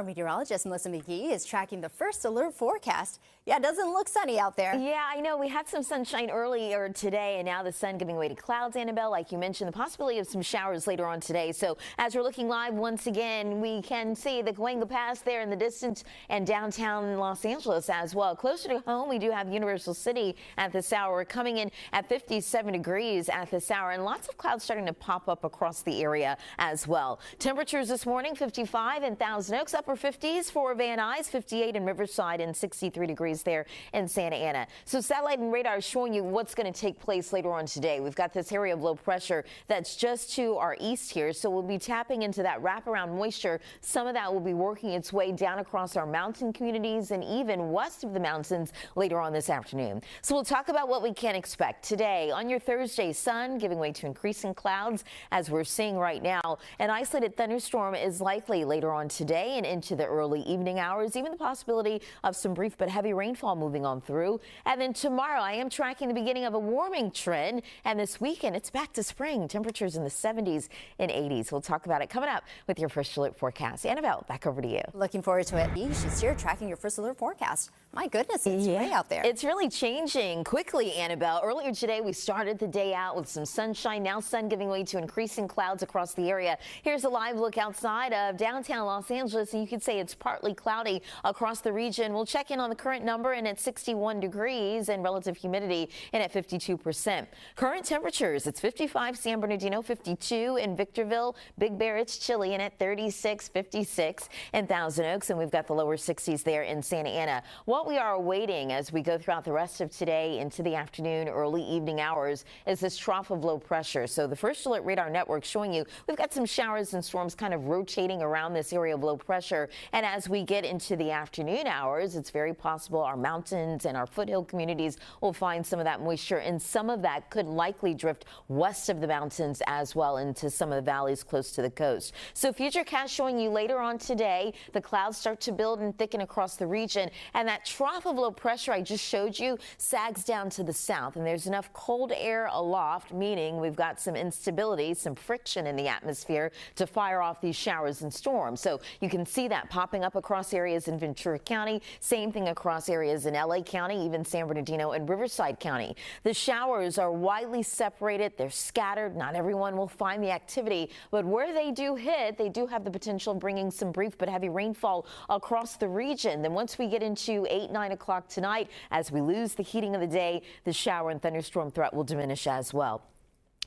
Our meteorologist, Melissa Magee, is tracking the first alert forecast. Yeah, it doesn't look sunny out there. Yeah, I know. We had some sunshine earlier today, and now the sun giving way to clouds, Annabelle. Like you mentioned, the possibility of some showers later on today. So as we're looking live once again, we can see the Cahuenga Pass there in the distance and downtown Los Angeles as well. Closer to home, we do have Universal City at this hour. We're coming in at 57 degrees at this hour, and lots of clouds starting to pop up across the area as well. Temperatures this morning, 55 in Thousand Oaks, upper 50s for Van Nuys, 58 in Riverside, and 63 degrees there in Santa Ana. So satellite and radar is showing you what's going to take place later on today. We've got this area of low pressure that's just to our east here, so we'll be tapping into that wraparound moisture. Some of that will be working its way down across our mountain communities and even west of the mountains later on this afternoon. So we'll talk about what we can expect today. On your Thursday, sun giving way to increasing clouds as we're seeing right now. An isolated thunderstorm is likely later on today and into the early evening hours, even the possibility of some brief but heavy rainfall moving on through. And then tomorrow, I am tracking the beginning of a warming trend. And this weekend, it's back to spring. Temperatures in the 70s and 80s. We'll talk about it coming up with your first alert forecast. Annabelle, back over to you. Looking forward to it. She's here tracking your first alert forecast. My goodness, it's gray out there. It's really changing quickly, Annabelle. Earlier today, we started the day out with some sunshine. Now sun giving way to increasing clouds across the area. Here's a live look outside of downtown Los Angeles, and you could say it's partly cloudy across the region. We'll check in on the current number, and it's 61 degrees and relative humidity in at 52%. Current temperatures, it's 55 San Bernardino, 52 in Victorville. Big Bear, it's chilly and at 36, 56 in Thousand Oaks, and we've got the lower 60s there in Santa Ana. What we are awaiting as we go throughout the rest of today into the afternoon, early evening hours is this trough of low pressure. So the first alert radar network showing you we've got some showers and storms kind of rotating around this area of low pressure. And as we get into the afternoon hours, it's very possible our mountains and our foothill communities will find some of that moisture, and some of that could likely drift west of the mountains as well into some of the valleys close to the coast. So futurecast showing you later on today, the clouds start to build and thicken across the region, and that trough of low pressure I just showed you sags down to the south, and there's enough cold air aloft, meaning we've got some instability, some friction in the atmosphere to fire off these showers and storms. So you can see that popping up across areas in Ventura County, same thing across areas in LA County, even San Bernardino and Riverside County. The showers are widely separated, they're scattered, not everyone will find the activity, but where they do hit, they do have the potential of bringing some brief but heavy rainfall across the region. Then once we get into 8, 9 o'clock tonight, as we lose the heating of the day, the shower and thunderstorm threat will diminish as well.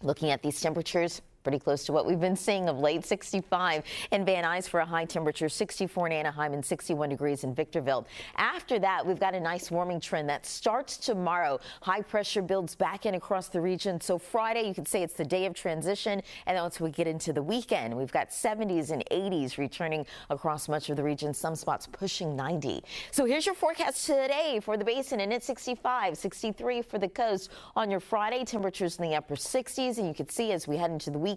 Looking at these temperatures, pretty close to what we've been seeing of late. 65 in Van Nuys for a high temperature, 64 in Anaheim, and 61 degrees in Victorville. After that, we've got a nice warming trend that starts tomorrow. High pressure builds back in across the region. So Friday, you could say it's the day of transition. And then once we get into the weekend, we've got 70s and 80s returning across much of the region, some spots pushing 90. So here's your forecast today for the basin, and it's 65, 63 for the coast. On your Friday, temperatures in the upper 60s, and you can see as we head into the weekend,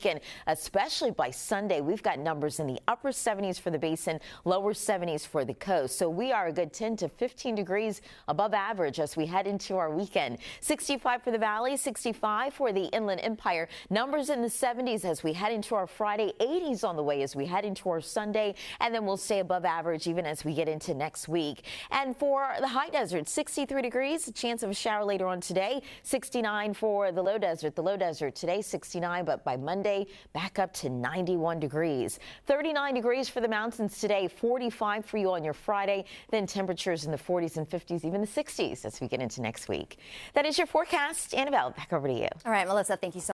especially by Sunday, we've got numbers in the upper 70s for the basin, lower 70s for the coast. So we are a good 10 to 15 degrees above average as we head into our weekend. 65 for the valley, 65 for the Inland Empire. Numbers in the 70s as we head into our Friday, 80s on the way as we head into our Sunday, and then we'll stay above average even as we get into next week. And for the high desert, 63 degrees, a chance of a shower later on today, 69 for the low desert. The low desert today, 69, but by Monday, back up to 91 degrees. 39 degrees for the mountains today, 45 for you on your Friday, then temperatures in the 40s and 50s, even the 60s as we get into next week. That is your forecast. Annabelle, back over to you. All right, Melissa, thank you so much.